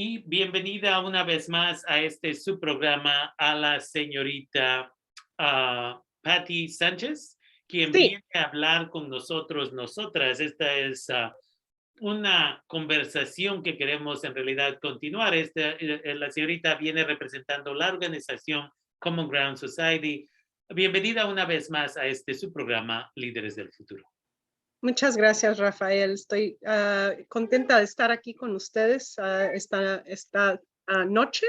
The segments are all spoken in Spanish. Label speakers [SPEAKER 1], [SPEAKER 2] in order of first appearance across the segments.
[SPEAKER 1] Y bienvenida una vez más a este su programa a la señorita Patty Sánchez, quien
[SPEAKER 2] Sí,
[SPEAKER 1] viene a hablar con nosotros, nosotras. Esta es una conversación que queremos en realidad continuar. La señorita viene representando la organización Common Ground Society. Bienvenida una vez más a este su programa Líderes del Futuro.
[SPEAKER 2] muchas gracias, Rafael. Estoy contenta de estar aquí con ustedes esta noche.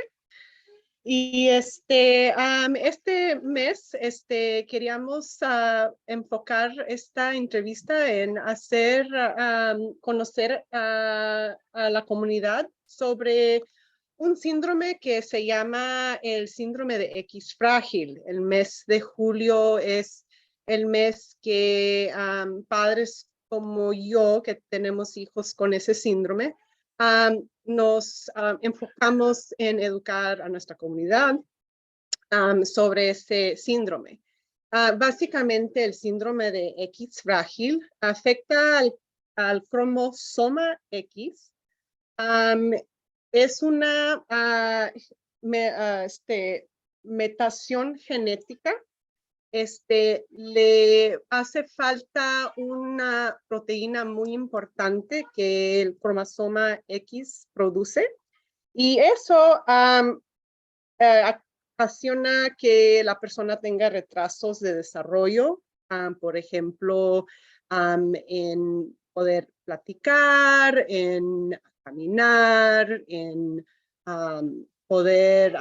[SPEAKER 2] Y este mes queríamos enfocar esta entrevista en hacer conocer a la comunidad sobre un síndrome que se llama el síndrome de X frágil. El mes de julio es el mes que padres como yo, que tenemos hijos con ese síndrome, nos enfocamos en educar a nuestra comunidad sobre ese síndrome. Básicamente, el síndrome de X frágil afecta al cromosoma X. Es una mutación genética. Le hace falta una proteína muy importante que el cromosoma X produce, y eso ocasiona que la persona tenga retrasos de desarrollo, por ejemplo, en poder platicar, en caminar, en poder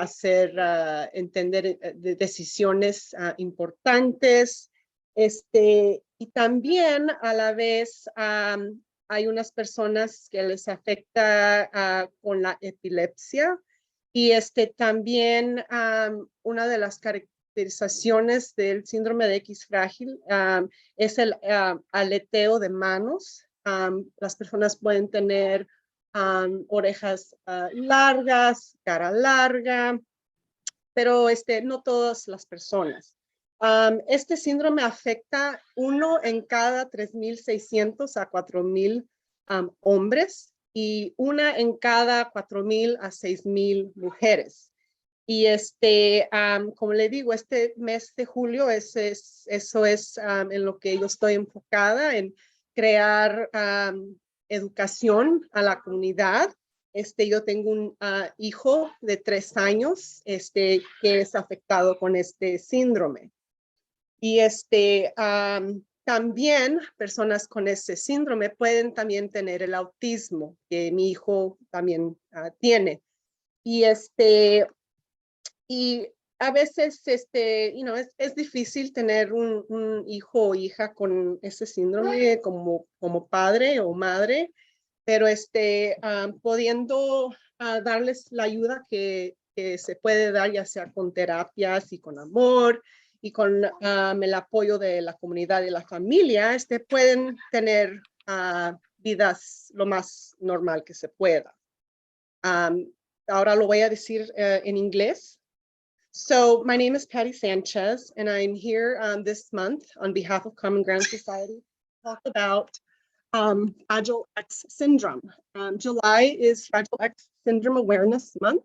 [SPEAKER 2] entender decisiones importantes. Y también a la vez hay unas personas que les afecta con la epilepsia. Y también una de las caracterizaciones del síndrome de X frágil es el aleteo de manos. Las personas pueden tener orejas largas, cara larga, pero no todas las personas. Este síndrome afecta 1 en cada 3,600 a 4,000 hombres y 1 en cada 4,000 a 6,000 mujeres. Y como le digo, este mes de julio eso es en lo que yo estoy enfocada, en crear educación a la comunidad. Yo tengo un hijo de 3 años que es afectado con este síndrome. Y también personas con ese síndrome pueden también tener el autismo, que mi hijo también tiene. Y y a veces es difícil tener un hijo o hija con ese síndrome como padre o madre, pero pudiendo darles la ayuda que se puede dar, ya sea con terapias y con amor y con el apoyo de la comunidad y la familia, pueden tener vidas lo más normal que se pueda. Ahora lo voy a decir en inglés. So my name is Patty Sanchez, and I'm here this month on behalf of Common Ground Society to talk about Fragile X syndrome. July is Fragile X Syndrome Awareness Month.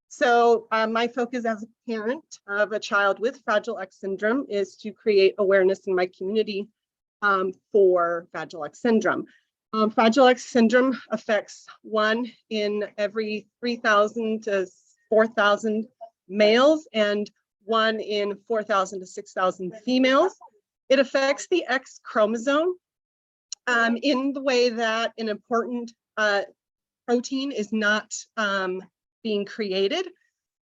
[SPEAKER 2] So my focus as a parent of a child with Fragile X syndrome is to create awareness in my community for Fragile X syndrome. Fragile X syndrome affects 1 in every 3,000 to 4,000 males and 1 in 4,000 to 6,000 females. It affects the X chromosome in the way that an important protein is not being created.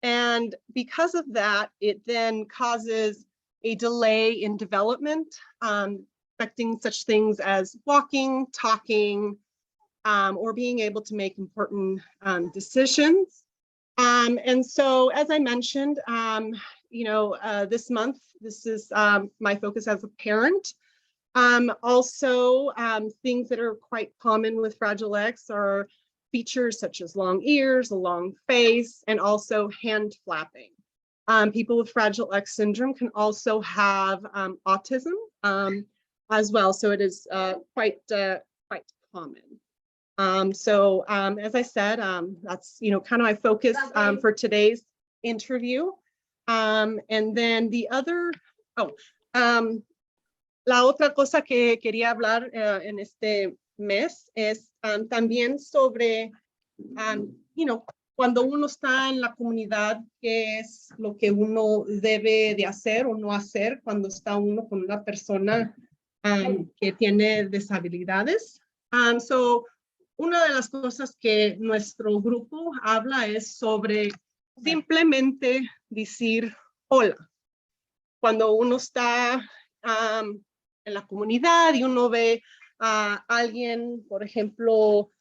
[SPEAKER 2] And because of that, it then causes a delay in development, affecting such things as walking, talking, or being able to make important decisions. And so, as I mentioned, this month, this is my focus as a parent. Also, things that are quite common with Fragile X are features such as long ears, a long face, and also hand flapping. People with Fragile X syndrome can also have autism as well, so it is quite common. As I said, that's, kind of my focus for today's interview. And then the other, la otra cosa que quería hablar en este mes es también sobre, cuando uno está en la comunidad, qué es lo que uno debe de hacer o no hacer cuando está uno con una persona que tiene discapacidades. Una de las cosas que nuestro grupo habla es sobre simplemente decir hola. Cuando uno está en la comunidad y uno ve a alguien, por ejemplo,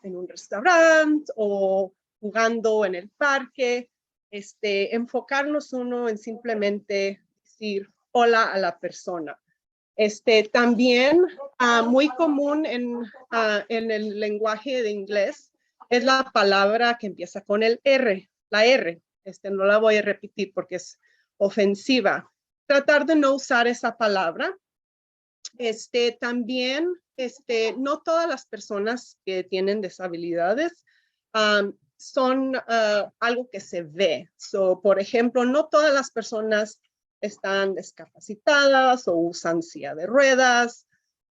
[SPEAKER 2] en un restaurante o jugando en el parque, enfocarnos uno en simplemente decir hola a la persona. También muy común en el lenguaje de inglés es la palabra que empieza con el R, la R. No la voy a repetir porque es ofensiva. Tratar de no usar esa palabra. También, no todas las personas que tienen discapacidades son algo que se ve. Por ejemplo, no todas las personas están discapacitadas o usan silla de ruedas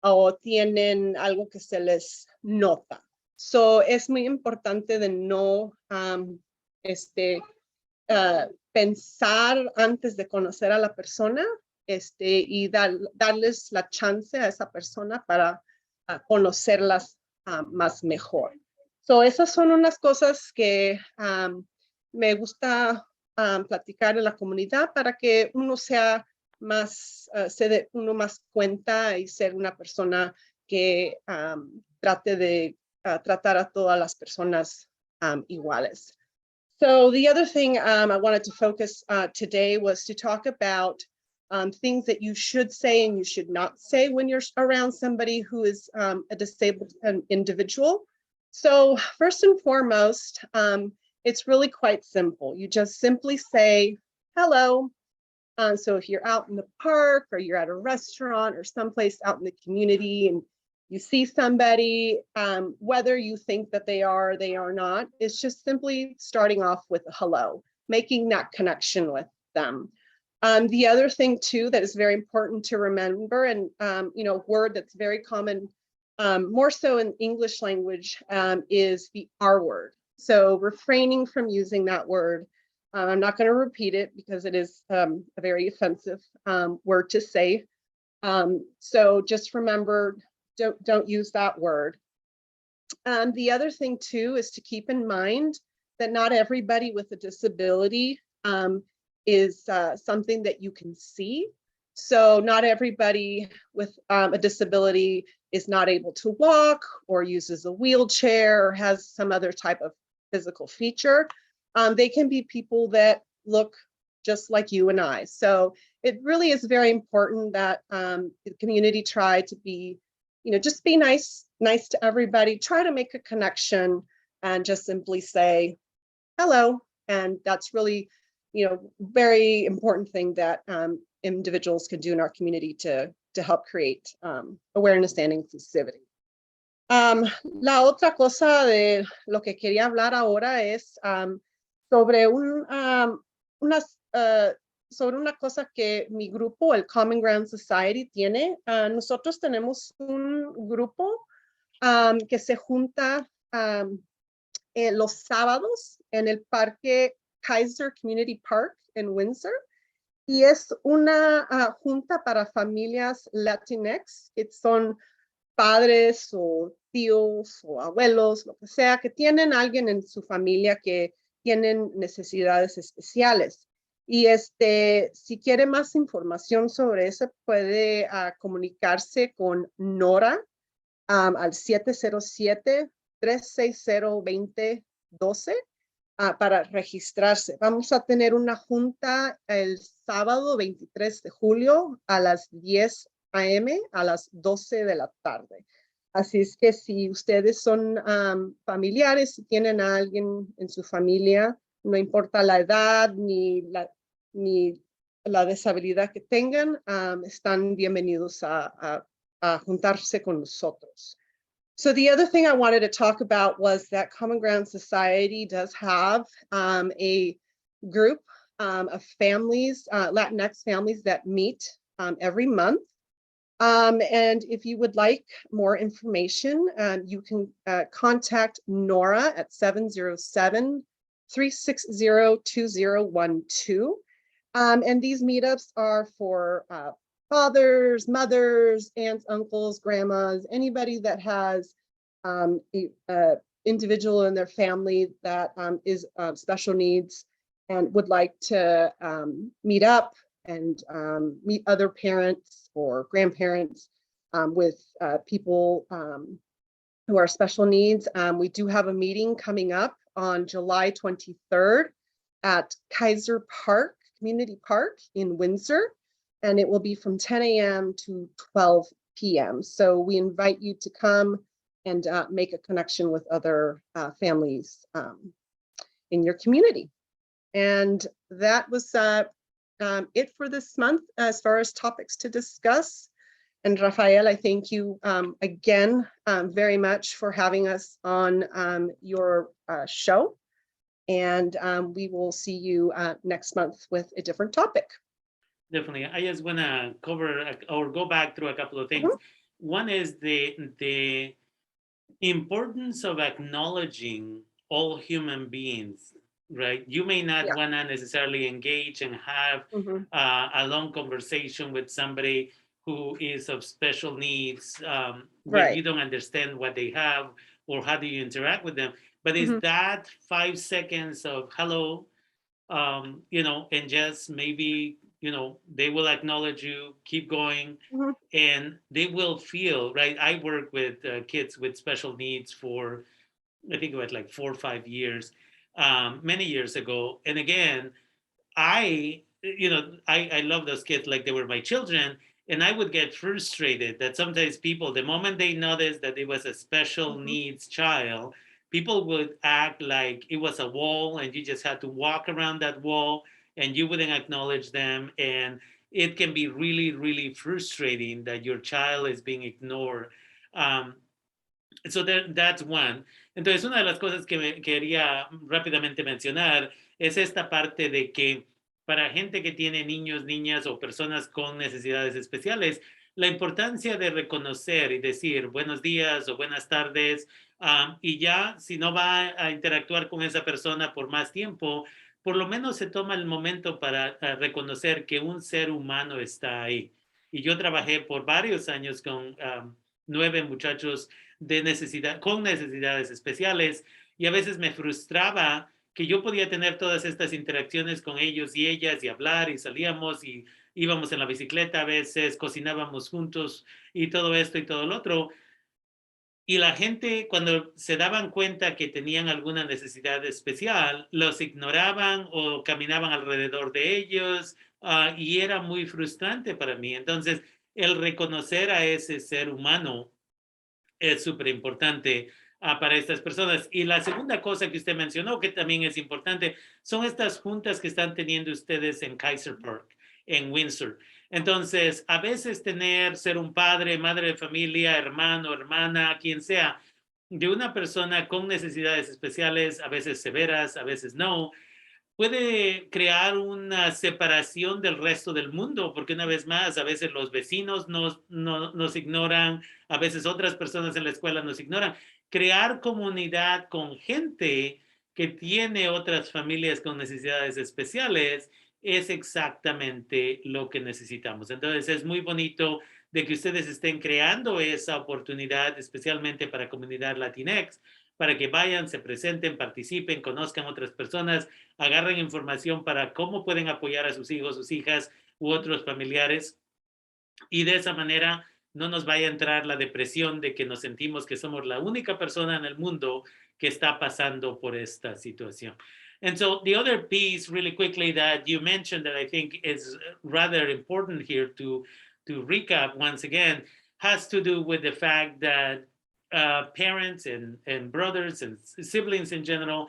[SPEAKER 2] o tienen algo que se les nota. Es muy importante de no pensar antes de conocer a la persona y darles la chance a esa persona para conocerlas más mejor. Esas son unas cosas que me gusta platicar en la comunidad para que uno sea más, se dé uno más cuenta y ser una persona que trate de tratar a todas las personas iguales. So the other thing I wanted to focus today was to talk about things that you should say and you should not say when you're around somebody who is a disabled individual. So first and foremost, it's really quite simple. You just simply say hello. So if you're out in the park or you're at a restaurant or someplace out in the community and you see somebody, whether you think that they are or they are not, it's just simply starting off with a hello, making that connection with them. The other thing too that is very important to remember, and a word that's very common, more so in English language, is the R word. So refraining from using that word. I'm not going to repeat it because it is a very offensive word to say. So just remember, don't use that word. The other thing too is to keep in mind that not everybody with a disability is something that you can see. So not everybody with a disability is not able to walk or uses a wheelchair or has some other type of physical feature. They can be people that look just like you and I. So it really is very important that the community try to be, just be nice to everybody, try to make a connection and just simply say hello. And that's really, very important thing that individuals can do in our community to help create awareness and inclusivity. La otra cosa de lo que quería hablar ahora es sobre una cosa que mi grupo, el Common Ground Society, tiene. Nosotros tenemos un grupo que se junta los sábados en el parque Kaiser Community Park en Windsor. Y es una junta para familias Latinx, que son padres o tíos o abuelos, lo que sea, que tienen alguien en su familia que tienen necesidades especiales. Y si quiere más información sobre eso, puede comunicarse con Nora al 707-360-2012 para registrarse. Vamos a tener una junta el sábado 23 de julio a las 10 a.m. a las 12 de la tarde. Así es que si ustedes son familiares, si tienen a alguien en su familia, no importa la edad ni la discapacidad que tengan, están bienvenidos a juntarse con nosotros. So the other thing I wanted to talk about was that Common Ground Society does have a group of families, Latinx families that meet every month. And if you would like more information, you can contact Nora at 707-360-2012. And these meetups are for fathers, mothers, aunts, uncles, grandmas, anybody that has a individual in their family that is special needs and would like to meet up and meet other parents or grandparents with people who are special needs. We do have a meeting coming up on July 23rd at Kaiser Park, Community Park in Windsor, and it will be from 10 a.m. to 12 p.m. So we invite you to come and make a connection with other families in your community. And that was it for this month as far as topics to discuss. And Rafael, I thank you again very much for having us on your show. And we will see you next month with a different topic.
[SPEAKER 1] Definitely. I just want to cover or go back through a couple of things. One is the importance of acknowledging all human beings, right? You may not want to necessarily engage and have a long conversation with somebody who is of special needs, where you don't understand what they have or how do you interact with them. But is that 5 seconds of hello, and just maybe, they will acknowledge you, keep going, and they will feel, right? I work with kids with special needs for, I think it was like 4 or 5 years, many years ago. And again, I love those kids like they were my children. And I would get frustrated that sometimes people, the moment they noticed that it was a special needs child, people would act like it was a wall and you just had to walk around that wall and you wouldn't acknowledge them. And it can be really, really frustrating that your child is being ignored. So that's one. Entonces, una de las cosas que quería rápidamente mencionar es esta parte de que para gente que tiene niños, niñas o personas con necesidades especiales, la importancia de reconocer y decir buenos días o buenas tardes, y ya si no va a interactuar con esa persona por más tiempo, por lo menos se toma el momento para reconocer que un ser humano está ahí. Y yo trabajé por varios años con 9 muchachos con necesidades especiales, y a veces me frustraba que yo podía tener todas estas interacciones con ellos y ellas y hablar y salíamos y íbamos en la bicicleta a veces, cocinábamos juntos y todo esto y todo lo otro. Y la gente, cuando se daban cuenta que tenían alguna necesidad especial, los ignoraban o caminaban alrededor de ellos, y era muy frustrante para mí. Entonces, el reconocer a ese ser humano es súper importante para estas personas. Y la segunda cosa que usted mencionó, que también es importante, son estas juntas que están teniendo ustedes en Kaiser Park, en Windsor. Entonces, a veces ser un padre, madre de familia, hermano, hermana, quien sea, de una persona con necesidades especiales, a veces severas, a veces no, puede crear una separación del resto del mundo, porque una vez más, a veces los vecinos nos ignoran, a veces otras personas en la escuela nos ignoran. Crear comunidad con gente que tiene otras familias con necesidades especiales es exactamente lo que necesitamos. Entonces, es muy bonito de que ustedes estén creando esa oportunidad, especialmente para comunidad Latinx, para que vayan, se presenten, participen, conozcan otras personas, agarren información para cómo pueden apoyar a sus hijos, sus hijas u otros familiares, y de esa manera no nos vaya a entrar la depresión de que nos sentimos que somos la única persona en el mundo que está pasando por esta situación. And so the other piece really quickly that you mentioned that I think is rather important here to recap once again has to do with the fact that parents and brothers and siblings in general,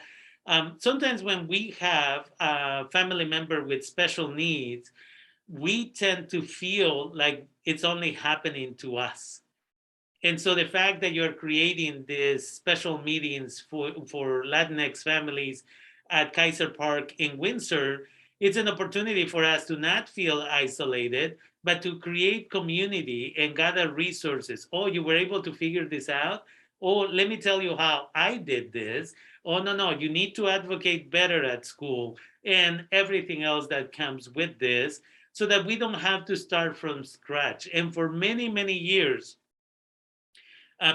[SPEAKER 1] sometimes when we have a family member with special needs, we tend to feel like it's only happening to us. And so the fact that you're creating these special meetings for Latinx families at Kaiser Park in Windsor, it's an opportunity for us to not feel isolated, but to create community and gather resources. Oh, you were able to figure this out? Oh, let me tell you how I did this. Oh, no, you need to advocate better at school and everything else that comes with this so that we don't have to start from scratch. And for many, many years,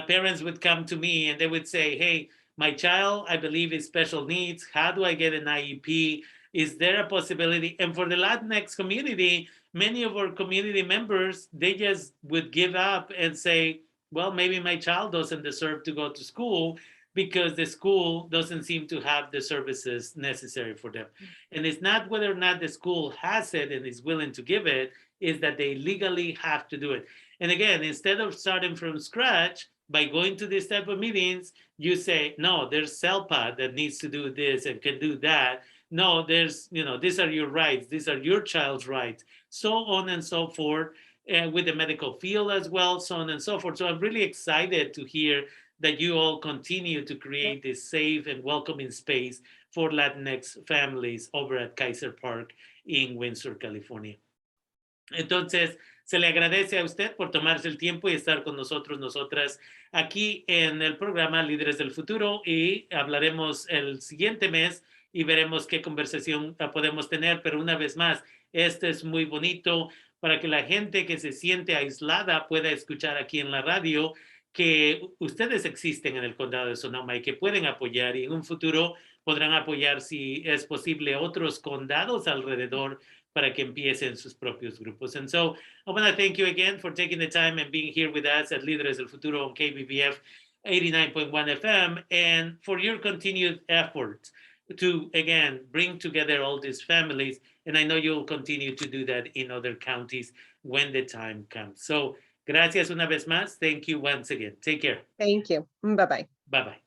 [SPEAKER 1] parents would come to me and they would say, hey, my child, I believe, is special needs. How do I get an IEP? Is there a possibility? And for the Latinx community, many of our community members, they just would give up and say, well, maybe my child doesn't deserve to go to school because the school doesn't seem to have the services necessary for them. And it's not whether or not the school has it and is willing to give it, is that they legally have to do it. And again, instead of starting from scratch, by going to these type of meetings, you say, no, there's SELPA that needs to do this and can do that. No, there's, these are your rights. These are your child's rights, so on and so forth, and with the medical field as well, so on and so forth. So I'm really excited to hear that you all continue to create this safe and welcoming space for Latinx families over at Kaiser Park in Windsor, California. Entonces, se le agradece a usted por tomarse el tiempo y estar con nosotros, nosotras, aquí en el programa Líderes del Futuro, y hablaremos el siguiente mes y veremos qué conversación podemos tener, pero una vez más, este es muy bonito para que la gente que se siente aislada pueda escuchar aquí en la radio que ustedes existen en el condado de Sonoma y que pueden apoyar, y en un futuro podrán apoyar, si es posible, otros condados alrededor para que empiecen sus propios grupos. And so I want to thank you again for taking the time and being here with us at Líderes del Futuro on KBBF 89.1 FM, and for your continued efforts to, again, bring together all these families. And I know you'll continue to do that in other counties when the time comes. So gracias una vez más. Thank you once again. Take care.
[SPEAKER 2] Thank you. Bye-bye.
[SPEAKER 1] Bye-bye.